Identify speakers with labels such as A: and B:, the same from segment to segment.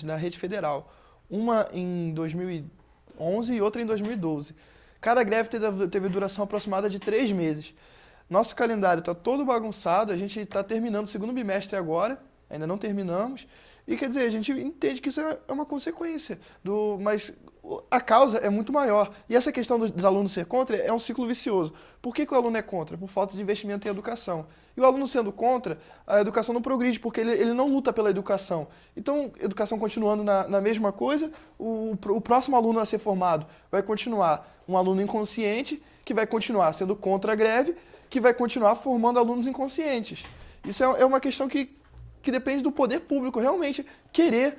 A: na rede federal. Uma em 2011 e outra em 2012. Cada greve teve duração aproximada de 3 meses. Nosso calendário está todo bagunçado, a gente está terminando o segundo bimestre agora, ainda não terminamos, e quer dizer, a gente entende que isso é uma consequência, mas a causa é muito maior. E essa questão dos alunos ser contra é um ciclo vicioso. Por que o aluno é contra? Por falta de investimento em educação. E o aluno sendo contra, a educação não progride, porque ele não luta pela educação. Então, educação continuando na mesma coisa, o próximo aluno a ser formado vai continuar um aluno inconsciente, que vai continuar sendo contra a greve, que vai continuar formando alunos inconscientes. Isso é uma questão que depende do poder público realmente querer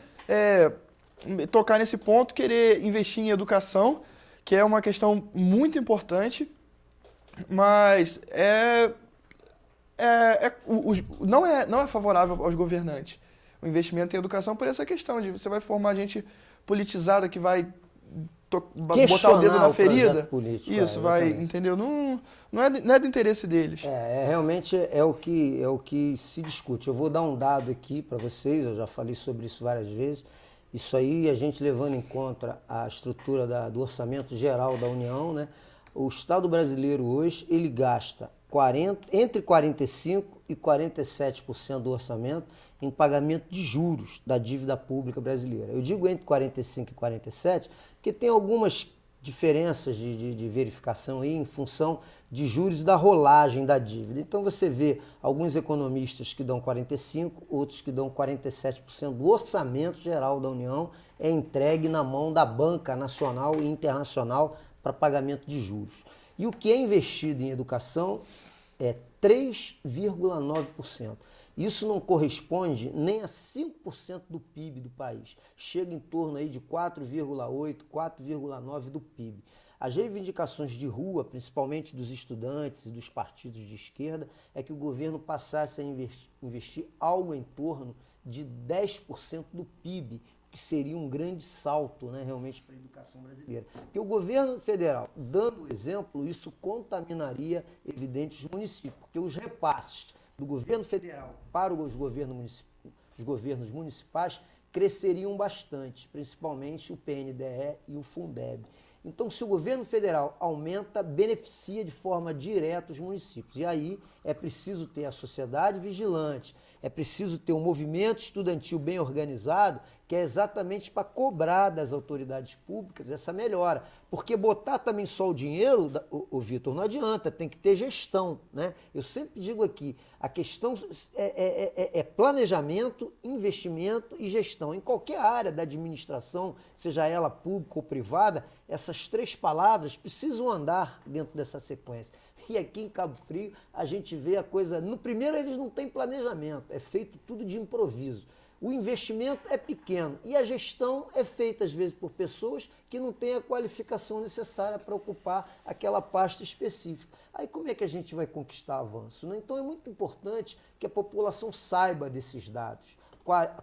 A: tocar nesse ponto, querer investir em educação, que é uma questão muito importante, mas não é favorável aos governantes o investimento em educação por essa questão de você vai formar gente politizada que vai botar o dedo na ferida.
B: Político,
A: isso, vai, entendeu? Não é do interesse deles.
B: Realmente é o que se discute. Eu vou dar um dado aqui para vocês, eu já falei sobre isso várias vezes. Isso aí, a gente levando em conta a estrutura do orçamento geral da União, né? O Estado brasileiro hoje, ele gasta entre 45% e 47% do orçamento em pagamento de juros da dívida pública brasileira. Eu digo entre 45% e 47%, porque tem algumas diferenças de verificação aí em função de juros da rolagem da dívida. Então você vê alguns economistas que dão 45%, outros que dão 47% do orçamento geral da União é entregue na mão da banca nacional e internacional para pagamento de juros. E o que é investido em educação é 3,9%. Isso não corresponde nem a 5% do PIB do país. Chega em torno aí de 4,8%, 4,9% do PIB. As reivindicações de rua, principalmente dos estudantes e dos partidos de esquerda, é que o governo passasse a investir algo em torno de 10% do PIB, que seria um grande salto, né, realmente para a educação brasileira. Porque o governo federal, dando o exemplo, isso contaminaria, evidente, os municípios, porque os repasses do governo federal para os governos municipais cresceriam bastante, principalmente o PNDE e o Fundeb. Então, se o governo federal aumenta, beneficia de forma direta os municípios. E aí é preciso ter a sociedade vigilante, é preciso ter um movimento estudantil bem organizado, que é exatamente para cobrar das autoridades públicas essa melhora. Porque botar também só o dinheiro, o Vitor, não adianta, tem que ter gestão, né? Eu sempre digo aqui, a questão é planejamento, investimento e gestão. Em qualquer área da administração, seja ela pública ou privada, essas três palavras precisam andar dentro dessa sequência. E aqui em Cabo Frio a gente vê a coisa... No primeiro eles não têm planejamento, é feito tudo de improviso. O investimento é pequeno e a gestão é feita às vezes por pessoas que não têm a qualificação necessária para ocupar aquela pasta específica. Aí como é que a gente vai conquistar avanço, né? Então é muito importante que a população saiba desses dados.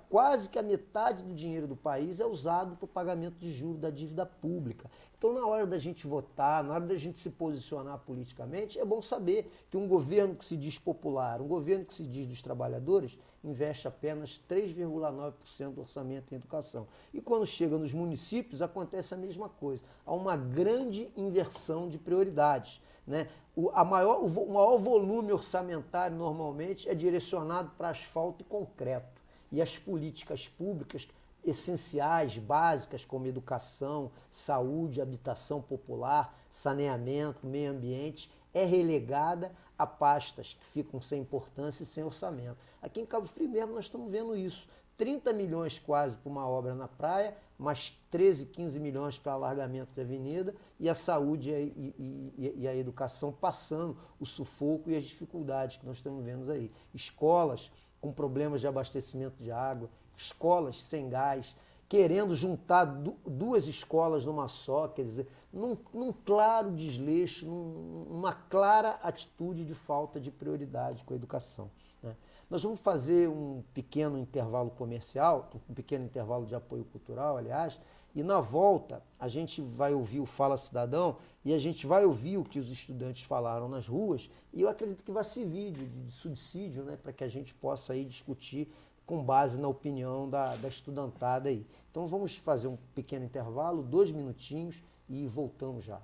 B: Quase que a metade do dinheiro do país é usado para o pagamento de juros da dívida pública. Então, na hora da gente votar, na hora da gente se posicionar politicamente, é bom saber que um governo que se diz popular, um governo que se diz dos trabalhadores, investe apenas 3,9% do orçamento em educação. E quando chega nos municípios, acontece a mesma coisa. Há uma grande inversão de prioridades, né? O maior volume orçamentário, normalmente, é direcionado para asfalto e concreto. E as políticas públicas essenciais, básicas, como educação, saúde, habitação popular, saneamento, meio ambiente, é relegada a pastas que ficam sem importância e sem orçamento. Aqui em Cabo Frio mesmo nós estamos vendo isso. 30 milhões quase para uma obra na praia, mais 13, 15 milhões para alargamento de avenida e a saúde e a educação passando o sufoco e as dificuldades que nós estamos vendo aí. Escolas com problemas de abastecimento de água, escolas sem gás, querendo juntar duas escolas numa só, quer dizer, num claro desleixo, numa clara atitude de falta de prioridade com a educação, né? Nós vamos fazer um pequeno intervalo comercial, um pequeno intervalo de apoio cultural, aliás, e na volta a gente vai ouvir o Fala Cidadão e a gente vai ouvir o que os estudantes falaram nas ruas e eu acredito que vai servir de subsídio, né, para que a gente possa aí discutir com base na opinião da estudantada aí. Então vamos fazer um pequeno intervalo, 2 minutinhos, e voltamos já.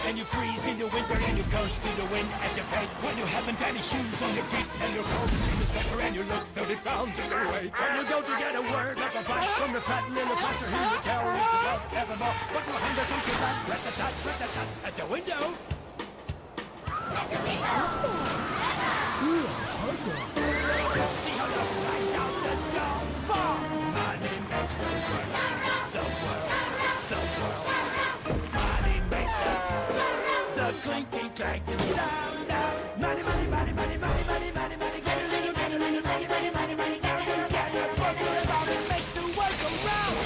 C: And you freeze in the winter and you curse to the wind at your fate. When you haven't any shoes on your feet and your clothes in the sweater and you look 30 pounds overweight. When you go to get a word of advice from the fat little pastor, he will tell you it's about evermore. But your hand comes to that, rat-a-tat, at the window. At the window. See how love flies out the door. For money makes the world, the world, the world. Money makes the clinking, clanking sound of money, money, money, money, money, money, money, money. Get a little, get a little, money, money, money, money. Get a little, get a little, work it about it makes the world go round.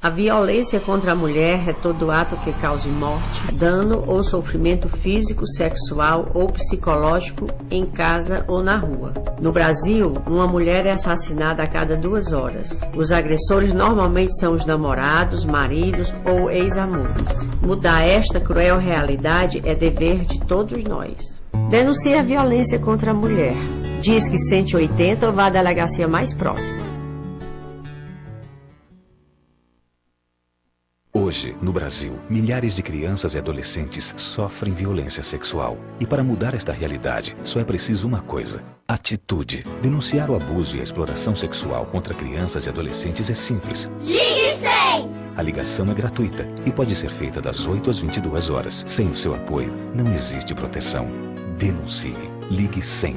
D: A violência contra a mulher é todo ato que cause morte, dano ou sofrimento físico, sexual ou psicológico em casa ou na rua. No Brasil, uma mulher é assassinada a cada 2 horas. Os agressores normalmente são os namorados, maridos ou ex-amores. Mudar esta cruel realidade é dever de todos nós. Denuncie a violência contra a mulher. Diz que 180 ou vá à delegacia mais próxima.
E: Hoje, no Brasil, milhares de crianças e adolescentes sofrem violência sexual. E para mudar esta realidade, só é preciso uma coisa: atitude. Denunciar o abuso e a exploração sexual contra crianças e adolescentes é simples.
F: Ligue 100!
E: A ligação é gratuita e pode ser feita das 8 às 22 horas. Sem o seu apoio, não existe proteção. Denuncie. Ligue 100.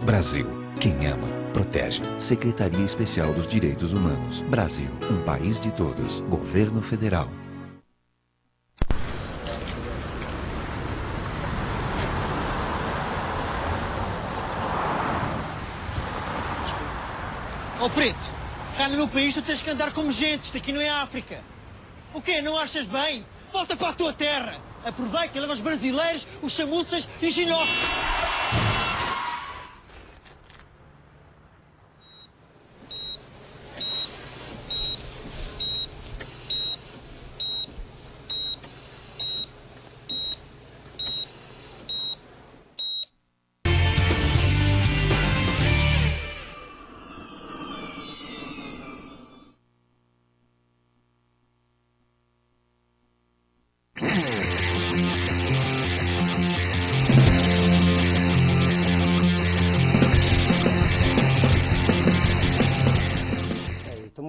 E: Brasil. Quem ama, protege.
G: Secretaria Especial dos Direitos Humanos. Brasil, um país de todos. Governo Federal.
H: Ó preto, cá no meu país tu tens que andar como gente, isto aqui não é África. O quê? Não achas bem? Volta para a tua terra. Aproveita e leva os brasileiros, os chamuças e os xenófobos.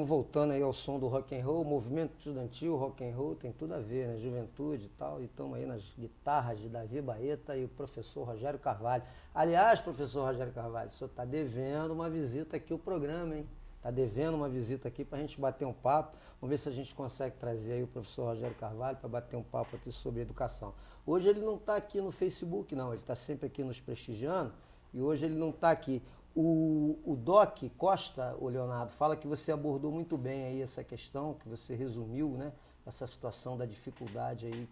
B: Voltando aí ao som do rock and roll, movimento estudantil, rock and roll tem tudo a ver, né? Juventude e tal, e estamos aí nas guitarras de Davi Baeta e o professor Rogério Carvalho. Aliás, professor Rogério Carvalho, o senhor está devendo uma visita aqui ao programa, hein? Está devendo uma visita aqui para a gente bater um papo. Vamos ver se a gente consegue trazer aí o professor Rogério Carvalho para bater um papo aqui sobre educação. Hoje ele não está aqui no Facebook, não, ele está sempre aqui nos prestigiando e hoje ele não está aqui. O Doc Costa, o Leonardo, fala que você abordou muito bem aí essa questão, que você resumiu, né, essa situação da dificuldade aí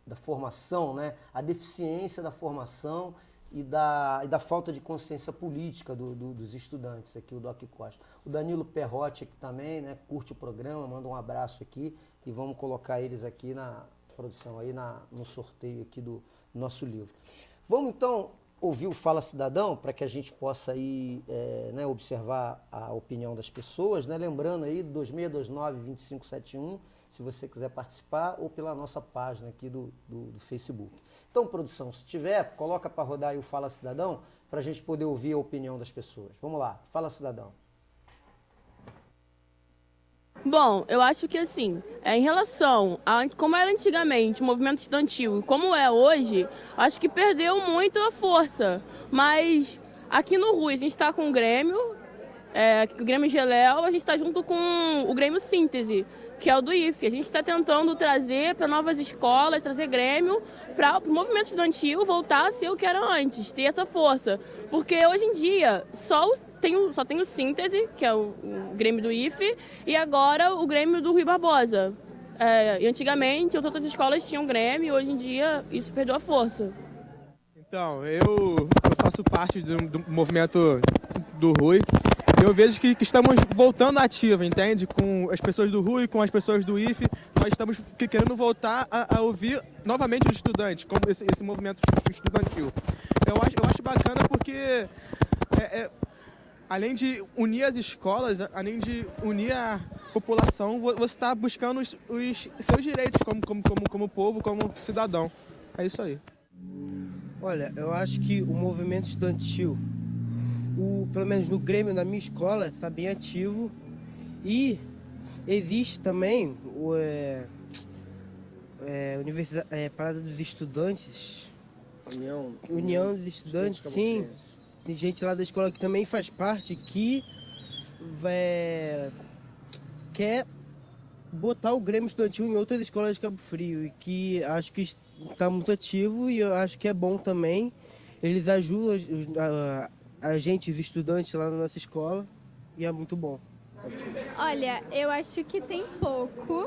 B: da formação, né, a deficiência da formação e da falta de consciência política dos estudantes aqui, o Doc Costa. O Danilo Perrotti aqui também, né, curte o programa, manda um abraço aqui e vamos colocar eles aqui na produção, aí no sorteio aqui do nosso livro. Vamos então ouvir o Fala Cidadão, para que a gente possa aí, né, observar a opinião das pessoas, né? Lembrando aí, 2629-2571, se você quiser participar, ou pela nossa página aqui do Facebook. Então, produção, se tiver, coloca para rodar aí o Fala Cidadão, para a gente poder ouvir a opinião das pessoas. Vamos lá, Fala Cidadão.
I: Bom, eu acho que assim, em relação a como era antigamente o movimento estudantil e como é hoje, acho que perdeu muito a força. Mas aqui no Rui a gente está com o Grêmio Geléu, a gente está junto com o Grêmio Síntese, que é o do IFE. A gente está tentando trazer para novas escolas, trazer grêmio, para o movimento estudantil voltar a ser o que era antes, ter essa força. Porque hoje em dia só tem o Síntese, que é o Grêmio do IFE, e agora o Grêmio do Rui Barbosa. E antigamente outras escolas tinham Grêmio, e hoje em dia isso perdeu a força.
F: Então, eu faço parte do movimento do Rui. Eu vejo que estamos voltando ativa, entende? Com as pessoas do Rui, com as pessoas do IFE, nós estamos querendo voltar a ouvir novamente os estudantes, como esse movimento estudantil. Eu acho bacana porque além de unir as escolas, além de unir a população, você está buscando os seus direitos como povo, como cidadão. É isso aí.
J: Olha, eu acho que o movimento estudantil, pelo menos no Grêmio, na minha escola, está bem ativo. E existe também Parada dos Estudantes. União dos Estudantes, sim. Tem gente lá da escola que também faz parte, que quer botar o Grêmio Estudantil em outras escolas de Cabo Frio. E que acho que está muito ativo e eu acho que é bom também. Eles ajudam a gente, os estudantes lá na nossa escola, e é muito bom.
K: Olha, eu acho que tem pouco,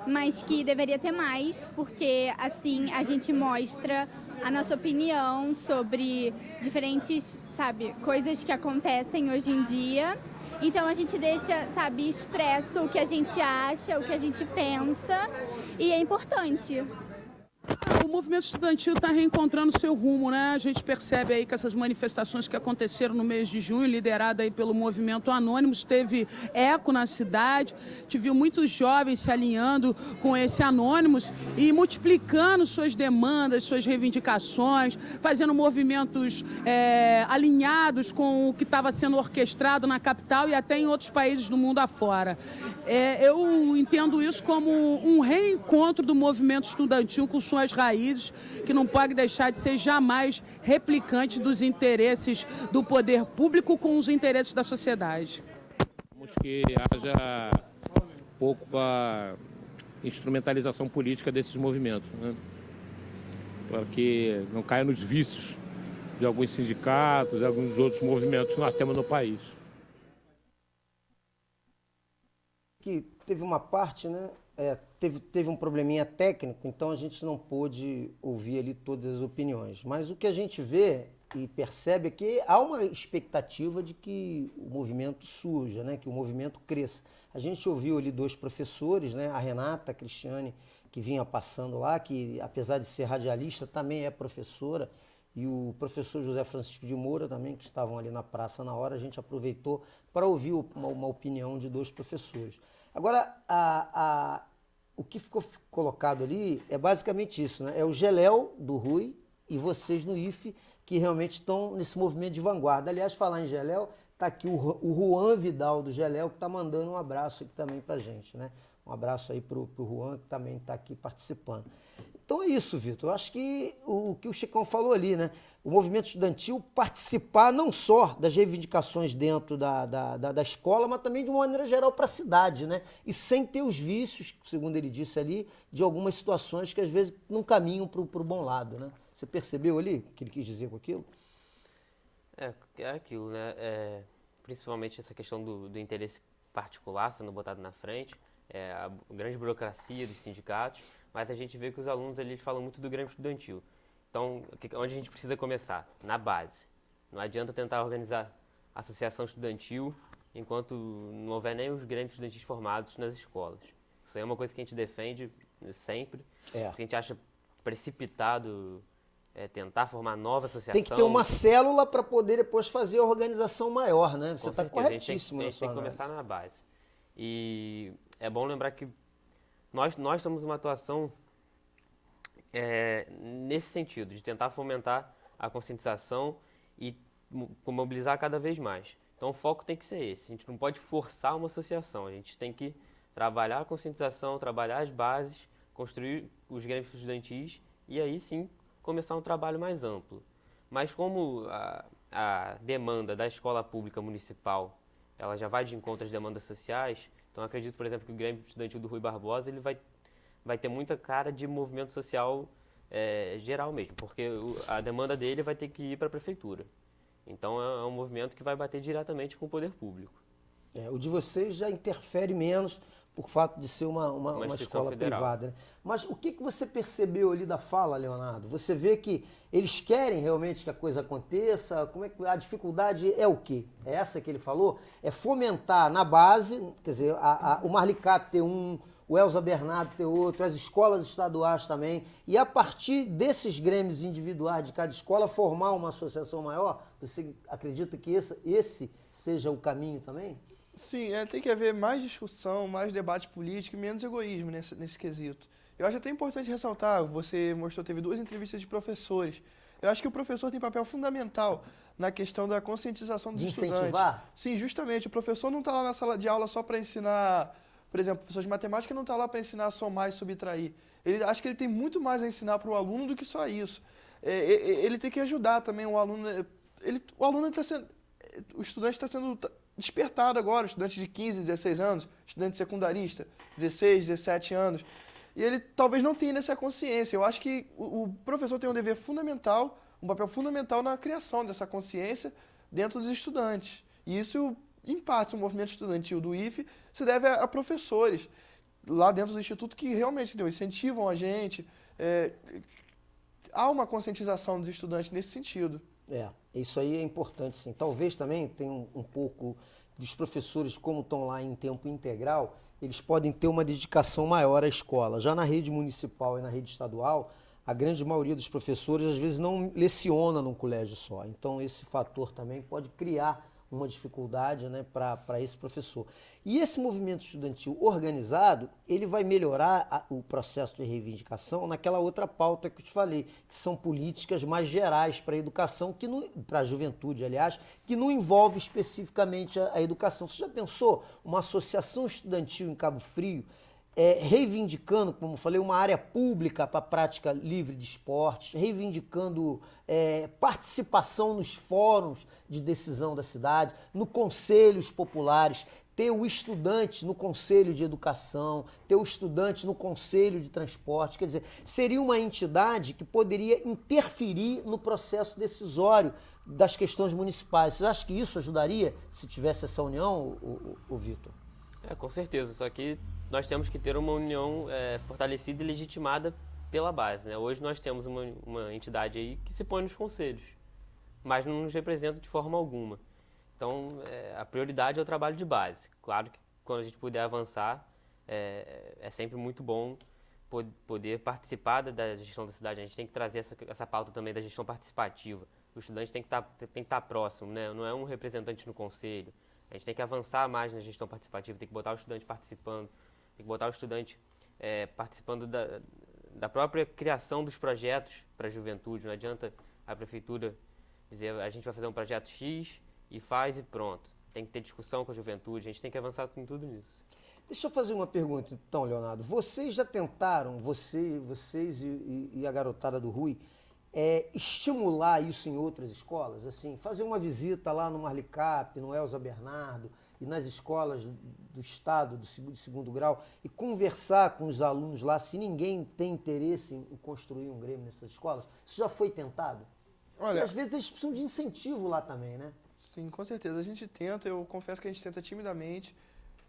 K: mas que deveria ter mais, porque assim a gente mostra a nossa opinião sobre diferentes, coisas que acontecem hoje em dia. Então a gente deixa, expresso o que a gente acha, o que a gente pensa, e é importante.
L: O movimento estudantil está reencontrando seu rumo, né? A gente percebe aí que essas manifestações que aconteceram no mês de junho, liderada aí pelo movimento Anônimos, teve eco na cidade, te viu muitos jovens se alinhando com esse Anônimos e multiplicando suas demandas, suas reivindicações, fazendo movimentos alinhados com o que estava sendo orquestrado na capital e até em outros países do mundo afora. Eu entendo isso como um reencontro do movimento estudantil com suas raízes, que não pode deixar de ser jamais replicante dos interesses do poder público com os interesses da sociedade.
M: Vamos que haja pouca instrumentalização política desses movimentos, né? Para que não caia nos vícios de alguns sindicatos, de alguns outros movimentos que nós temos no país.
B: Que teve uma parte, né? Teve um probleminha técnico, então a gente não pôde ouvir ali todas as opiniões. Mas o que a gente vê e percebe é que há uma expectativa de que o movimento surja, né? Que o movimento cresça. A gente ouviu ali dois professores, né? A Renata, a Cristiane, que vinha passando lá, que apesar de ser radialista, também é professora, e o professor José Francisco de Moura também, que estavam ali na praça na hora. A gente aproveitou para ouvir uma opinião de dois professores. Agora, o que ficou colocado ali é basicamente isso, né? É o Geléu do Rui e vocês no IFE que realmente estão nesse movimento de vanguarda. Aliás, falar em Geléu, está aqui o Juan Vidal do Geléu, que está mandando um abraço aqui também para a gente, né? Um abraço aí para o Juan, que também está aqui participando. Então é isso, Vitor. Eu acho que o que o Chicão falou ali, né? O movimento estudantil participar não só das reivindicações dentro da escola, mas também de uma maneira geral para a cidade, né? E sem ter os vícios, segundo ele disse ali, de algumas situações que às vezes não caminham para o bom lado, né? Você percebeu ali o que ele quis dizer com aquilo?
N: É aquilo, né? Principalmente essa questão do interesse particular sendo botado na frente, a grande burocracia dos sindicatos, mas a gente vê que os alunos ali falam muito do Grêmio Estudantil. Então, onde a gente precisa começar? Na base. Não adianta tentar organizar associação estudantil enquanto não houver nem os grêmios estudantis formados nas escolas. Isso aí é uma coisa que a gente defende sempre. A gente acha precipitado tentar formar nova associação.
B: Tem que ter uma célula para poder depois fazer a organização maior, né? Você está corretíssimo.
N: A gente tem que começar na base. E é bom lembrar que nós temos uma atuação nesse sentido, de tentar fomentar a conscientização e mobilizar cada vez mais. Então o foco tem que ser esse. A gente não pode forçar uma associação, a gente tem que trabalhar a conscientização, trabalhar as bases, construir os grêmios estudantis e aí sim começar um trabalho mais amplo. Mas como a demanda da escola pública municipal ela já vai de encontro às demandas sociais, Então, acredito, por exemplo, que o Grêmio Estudantil do Rui Barbosa ele vai ter muita cara de movimento social geral mesmo, porque a demanda dele vai ter que ir para a prefeitura. Então, é um movimento que vai bater diretamente com o poder público.
B: O de vocês já interfere menos por fato de ser uma escola
N: federal.
B: privada. Né? Mas o que você percebeu ali da fala, Leonardo? Você vê que eles querem realmente que a coisa aconteça? Como é que a dificuldade é o quê? É essa que ele falou? É fomentar na base, quer dizer, o Marlicap ter um, o Elza Bernardo ter outro, as escolas estaduais também, e a partir desses grêmios individuais de cada escola formar uma associação maior? Você acredita que esse seja o caminho também?
A: Sim, tem que haver mais discussão, mais debate político e menos egoísmo nesse quesito. Eu acho até importante ressaltar, você mostrou, teve 2 entrevistas de professores. Eu acho que o professor tem papel fundamental na questão da conscientização dos estudantes.
B: Incentivar?
A: Sim, justamente. O professor não está lá na sala de aula só para ensinar, por exemplo, o professor de matemática não está lá para ensinar a somar e subtrair. Acho que ele tem muito mais a ensinar para o aluno do que só isso. Ele tem que ajudar também o aluno. O estudante está sendo despertado agora, estudante de 15, 16 anos, estudante secundarista, 16, 17 anos. E ele talvez não tenha essa consciência. Eu acho que o professor tem um dever fundamental, um papel fundamental na criação dessa consciência dentro dos estudantes. E isso, em parte, o movimento estudantil do IFE se deve a professores lá dentro do Instituto que realmente incentivam a gente. Há uma conscientização dos estudantes nesse sentido.
B: Isso aí é importante, sim. Talvez também tenha um pouco dos professores, como estão lá em tempo integral, eles podem ter uma dedicação maior à escola. Já na rede municipal e na rede estadual, a grande maioria dos professores às vezes não leciona num colégio só. Então esse fator também pode criar uma dificuldade, né, para esse professor. E esse movimento estudantil organizado, ele vai melhorar o processo de reivindicação naquela outra pauta que eu te falei, que são políticas mais gerais para a educação, para a juventude, aliás, que não envolve especificamente a educação. Você já pensou uma associação estudantil em Cabo Frio reivindicando, como eu falei, uma área pública para a prática livre de esportes, reivindicando participação nos fóruns de decisão da cidade, no conselhos populares, ter o estudante no conselho de educação, ter o estudante no conselho de transporte, quer dizer, seria uma entidade que poderia interferir no processo decisório das questões municipais. Você acha que isso ajudaria se tivesse essa união, o Vitor?
N: Com certeza, só que nós temos que ter uma união fortalecida e legitimada pela base, né? Hoje nós temos uma entidade aí que se põe nos conselhos, mas não nos representa de forma alguma. Então, a prioridade é o trabalho de base. Claro que quando a gente puder avançar, é sempre muito bom poder participar da gestão da cidade. A gente tem que trazer essa pauta também da gestão participativa. O estudante tem que estar próximo, né? Não é um representante no conselho. A gente tem que avançar mais na gestão participativa, tem que botar o estudante participando, tem que botar o estudante participando da própria criação dos projetos para a juventude. Não adianta a prefeitura dizer a gente vai fazer um projeto X e faz e pronto. Tem que ter discussão com a juventude, a gente tem que avançar em tudo nisso.
B: Deixa eu fazer uma pergunta então, Leonardo. Vocês já tentaram, vocês e a garotada do Rui, estimular isso em outras escolas? Assim, fazer uma visita lá no Marlicap, no Elza Bernardo e nas escolas do estado, de segundo grau, e conversar com os alunos lá, se ninguém tem interesse em construir um Grêmio nessas escolas? Isso já foi tentado?
A: Olha,
B: porque às vezes eles precisam de incentivo lá também, né?
A: Sim, com certeza. A gente tenta, eu confesso que a gente tenta timidamente.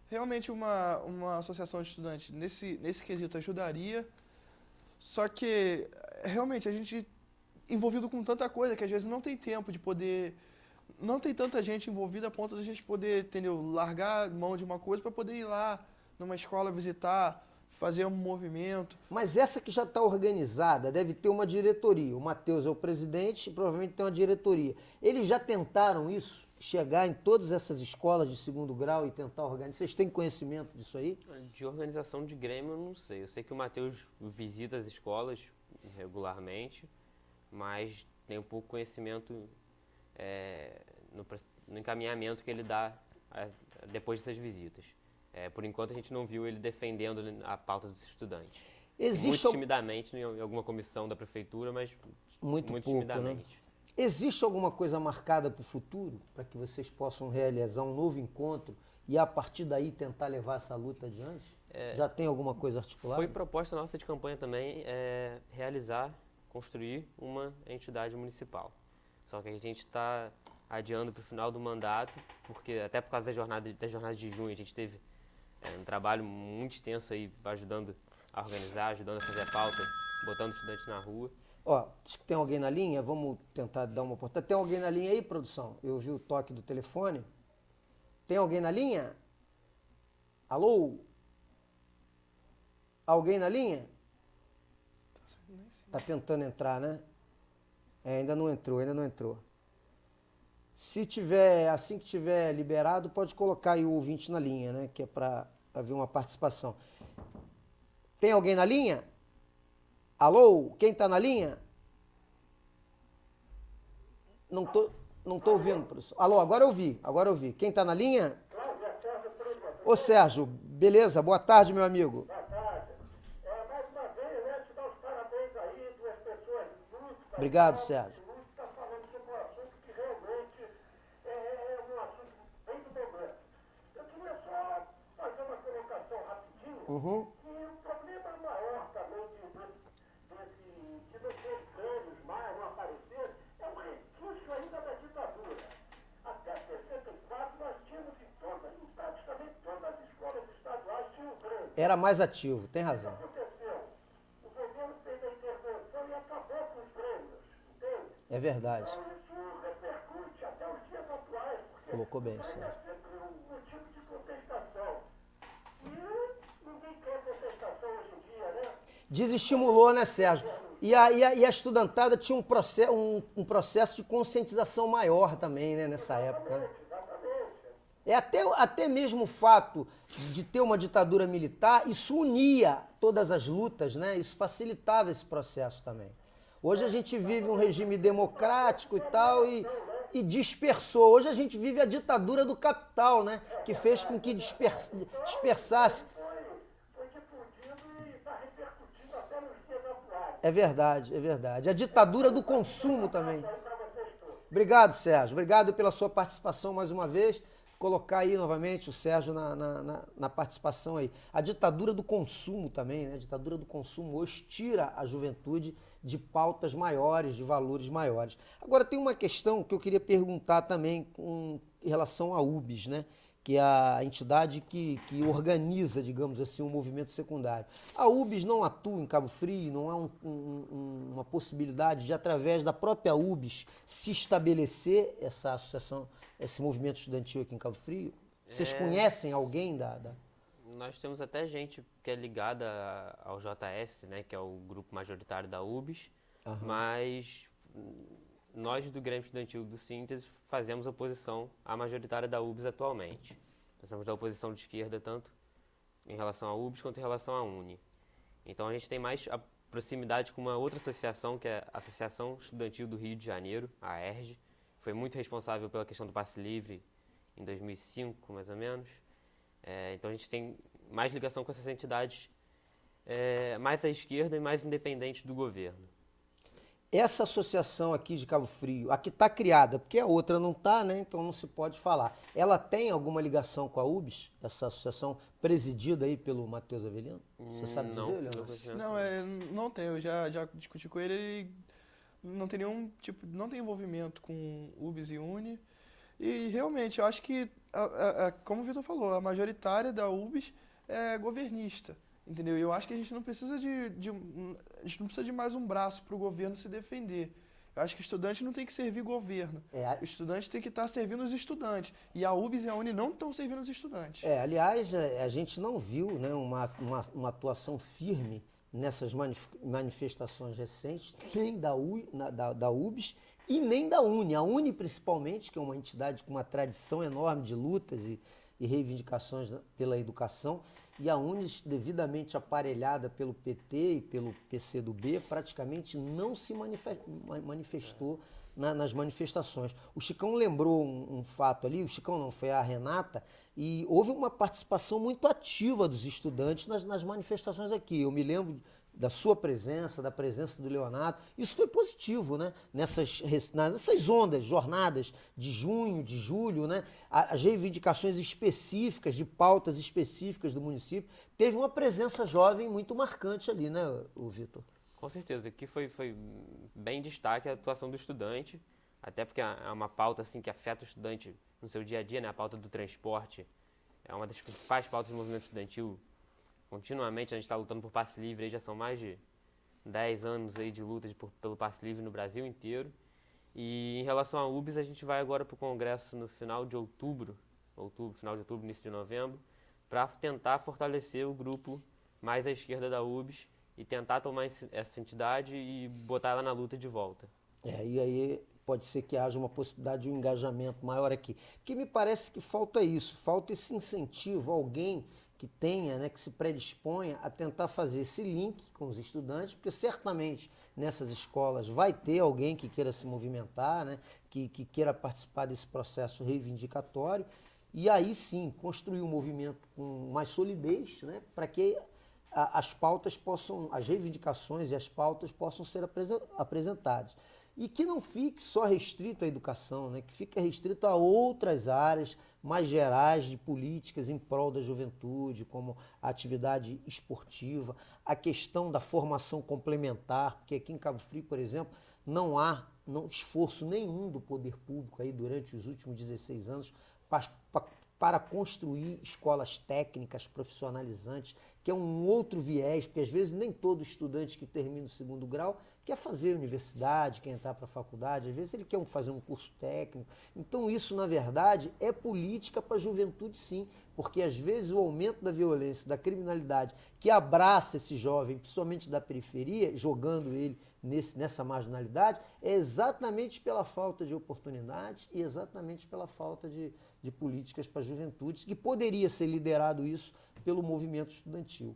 A: Realmente uma associação de estudantes nesse quesito ajudaria, só que realmente a gente envolvido com tanta coisa que às vezes não tem tempo de poder, não tem tanta gente envolvida a ponto de a gente poder, entendeu, largar mão de uma coisa para poder ir lá numa escola visitar, fazer um movimento.
B: Mas essa que já está organizada deve ter uma diretoria. O Matheus é o presidente e provavelmente tem uma diretoria. Eles já tentaram isso? Chegar em todas essas escolas de segundo grau e tentar organizar? Vocês têm conhecimento disso aí?
N: De organização de Grêmio eu não sei. Eu sei que o Matheus visita as escolas regularmente, mas tem um pouco conhecimento no encaminhamento que ele dá depois dessas visitas. Por enquanto a gente não viu ele defendendo a pauta dos estudantes. Muito timidamente em alguma comissão da prefeitura, mas muito pouco, timidamente.
B: Né? Existe alguma coisa marcada para o futuro, para que vocês possam realizar um novo encontro e a partir daí tentar levar essa luta adiante? Já tem alguma coisa articulada?
N: Foi proposta nossa de campanha também construir uma entidade municipal. Só que a gente está adiando para o final do mandato, porque até por causa das jornadas de junho a gente teve um trabalho muito extenso aí, ajudando a organizar, ajudando a fazer a pauta, botando estudantes na rua.
B: Ó, diz que tem alguém na linha, vamos tentar dar uma oportunidade. Tem alguém na linha aí, produção? Eu ouvi o toque do telefone. Tem alguém na linha? Alô? Alguém na linha? Tá tentando entrar, né? Ainda não entrou. Se tiver, assim que tiver liberado, pode colocar aí o ouvinte na linha, né? Que é para haver uma participação. Tem alguém na linha? Alô? Quem tá na linha? Não tô ouvindo, professor. Alô, agora eu ouvi. Quem tá na linha? Ô Sérgio, beleza? Boa tarde, meu amigo. Obrigado, Sérgio. Uhum.
O: E o problema maior também de não ter crânios mais, não aparecer, é um resquício ainda da ditadura. Até 64 nós tínhamos praticamente todas as escolas estaduais tinham crânios.
B: Era mais ativo, tem razão.
O: O que aconteceu? O governo fez a intervenção e acabou com os crânios, entende?
B: É verdade.
O: Então isso repercute até os dias atuais, porque
B: Colocou bem,
O: é
B: Sérgio.
O: sempre um motivo de contestação. E ninguém quer contestação hoje em dia, né?
B: Desestimulou, né, Sérgio? E a estudantada tinha um processo de conscientização maior também, né, nessa época. Né? É até mesmo o fato de ter uma ditadura militar, isso unia todas as lutas, né? Isso facilitava esse processo também. Hoje a gente vive um regime democrático e tal, e dispersou. Hoje a gente vive a ditadura do capital, né? Que fez com que dispersasse. É verdade. A ditadura do consumo também. Obrigado, Sérgio. Obrigado pela sua participação mais uma vez. Colocar aí novamente o Sérgio na participação aí. A ditadura do consumo também, né? A ditadura do consumo hoje tira a juventude de pautas maiores, de valores maiores. Agora tem uma questão que eu queria perguntar também em relação à UBS, né? Que é a entidade que organiza, digamos assim, um movimento secundário. A UBS não atua em Cabo Frio, não há uma possibilidade de, através da própria UBS, se estabelecer essa associação, esse movimento estudantil aqui em Cabo Frio? Vocês conhecem alguém da...
N: Nós temos até gente que é ligada ao JS, né, que é o grupo majoritário da UBS, mas nós do Grêmio Estudantil do Síntese fazemos oposição à majoritária da UBS atualmente. Nós somos da oposição de esquerda, tanto em relação à UBS quanto em relação à UNE. Então a gente tem mais a proximidade com uma outra associação, que é a Associação Estudantil do Rio de Janeiro, a ERJ. Foi muito responsável pela questão do passe livre em 2005, mais ou menos. Então a gente tem mais ligação com essas entidades mais à esquerda e mais independentes do governo.
B: Essa associação aqui de Cabo Frio, a que está criada, porque a outra não está, né? Então não se pode falar. Ela tem alguma ligação com a UBS? Essa associação presidida aí pelo Matheus Avelino? Você sabe dizer, Leandro?
A: Não tem. Eu já discuti com ele e não tem nenhum tipo, não tem envolvimento com UBS e UNE. E realmente, eu acho que, como o Vitor falou, a majoritária da UBS é governista. Entendeu? E eu acho que a gente não precisa a gente não precisa de mais um braço para o governo se defender. Eu acho que o estudante não tem que servir governo. O estudante tem que estar servindo os estudantes. E a UBS e a UNE não estão servindo os estudantes.
B: Aliás, a gente não viu, né, uma atuação firme nessas manifestações recentes, nem da UBS e nem da UNE. A UNE, principalmente, que é uma entidade com uma tradição enorme de lutas e reivindicações pela educação, e a UNES, devidamente aparelhada pelo PT e pelo PCdoB, praticamente não se manifestou nas manifestações. O Chicão lembrou um fato ali, o Chicão não, foi a Renata, e houve uma participação muito ativa dos estudantes nas manifestações aqui. Eu me lembro da sua presença, da presença do Leonardo. Isso foi positivo, né? Nessas ondas, jornadas de junho, de julho, né? As reivindicações específicas, de pautas específicas do município, teve uma presença jovem muito marcante ali, né, o Vitor?
N: Com certeza, aqui foi bem destaque a atuação do estudante, até porque é uma pauta assim, que afeta o estudante no seu dia a dia, né? A pauta do transporte é uma das principais pautas do movimento estudantil. Continuamente a gente está lutando por passe livre, aí já são mais de 10 anos aí de luta pelo passe livre no Brasil inteiro. E em relação à UBS, a gente vai agora para o congresso no final de outubro, final de outubro, início de novembro, para tentar fortalecer o grupo mais à esquerda da UBS e tentar tomar essa entidade e botar ela na luta de volta.
B: E aí pode ser que haja uma possibilidade de um engajamento maior aqui. Porque me parece que falta isso, falta esse incentivo, alguém que tenha, né, que se predisponha a tentar fazer esse link com os estudantes, porque certamente nessas escolas vai ter alguém que queira se movimentar, né, que queira participar desse processo reivindicatório, e aí sim construir um movimento com mais solidez, né, para que as pautas possam, as reivindicações e as pautas possam ser apresentadas. E que não fique só restrito à educação, né? Que fique restrito a outras áreas mais gerais de políticas em prol da juventude, como a atividade esportiva, a questão da formação complementar, porque aqui em Cabo Frio, por exemplo, não há esforço nenhum do poder público aí durante os últimos 16 anos para construir escolas técnicas profissionalizantes, que é um outro viés, porque às vezes nem todo estudante que termina o segundo grau quer fazer universidade, quer entrar para a faculdade, às vezes ele quer fazer um curso técnico. Então isso, na verdade, é política para a juventude, sim, porque às vezes o aumento da violência, da criminalidade, que abraça esse jovem, principalmente da periferia, jogando ele nessa marginalidade, é exatamente pela falta de oportunidade e exatamente pela falta de políticas para a juventude, que poderia ser liderado isso pelo movimento estudantil.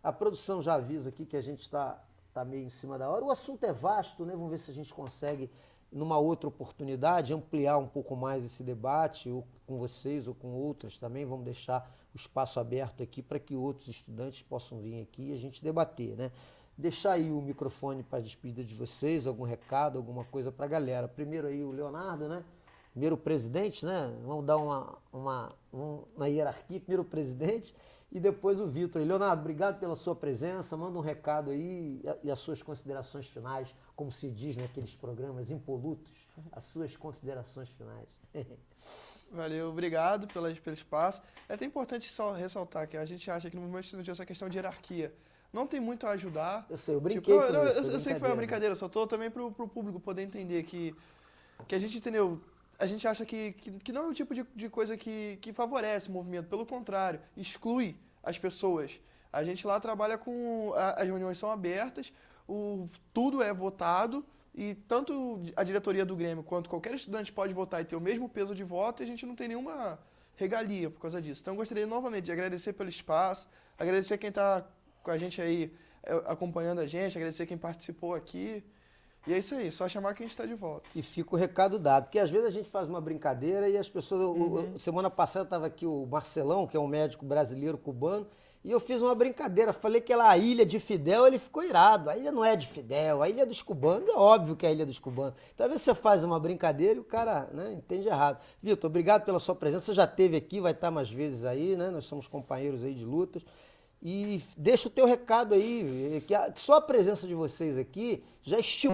B: A produção já avisa aqui que a gente está meio em cima da hora. O assunto é vasto, né? Vamos ver se a gente consegue, numa outra oportunidade, ampliar um pouco mais esse debate, ou com vocês ou com outras também. Vamos deixar o espaço aberto aqui para que outros estudantes possam vir aqui e a gente debater, né? Deixar aí o microfone para a despedida de vocês, algum recado, alguma coisa para a galera. Primeiro aí o Leonardo, né? Primeiro o presidente, né? Vamos dar uma hierarquia, primeiro o presidente e depois o Vitor. Leonardo, obrigado pela sua presença, manda um recado aí e as suas considerações finais, como se diz naqueles programas impolutos, as suas considerações finais.
A: Valeu, obrigado pelo espaço. É até importante só ressaltar que a gente acha que no movimento estudantil essa questão de hierarquia não tem muito a ajudar.
B: Eu sei, eu brinquei com isso.
A: Eu sei que foi uma brincadeira, só estou também para o público poder entender que a gente entendeu. A gente acha que não é o tipo de coisa que favorece o movimento, pelo contrário, exclui as pessoas. A gente lá trabalha com... As reuniões são abertas, tudo é votado, e tanto a diretoria do Grêmio quanto qualquer estudante pode votar e ter o mesmo peso de voto, e a gente não tem nenhuma regalia por causa disso. Então eu gostaria novamente de agradecer pelo espaço, agradecer quem está com a gente aí, acompanhando a gente, agradecer quem participou aqui. E é isso aí, só chamar que a gente está de volta.
B: E fica o recado dado, porque às vezes a gente faz uma brincadeira e as pessoas... Semana passada estava aqui o Marcelão, que é um médico brasileiro cubano, e eu fiz uma brincadeira, falei que a ilha de Fidel, ele ficou irado. A ilha não é de Fidel, a ilha é dos cubanos, é óbvio que é a ilha dos cubanos. Então às vezes você faz uma brincadeira e o cara, né, entende errado. Vitor, obrigado pela sua presença, você já esteve aqui, vai estar mais vezes aí, né? Nós somos companheiros aí de lutas. E deixa o teu recado aí, que só a presença de vocês aqui já estimula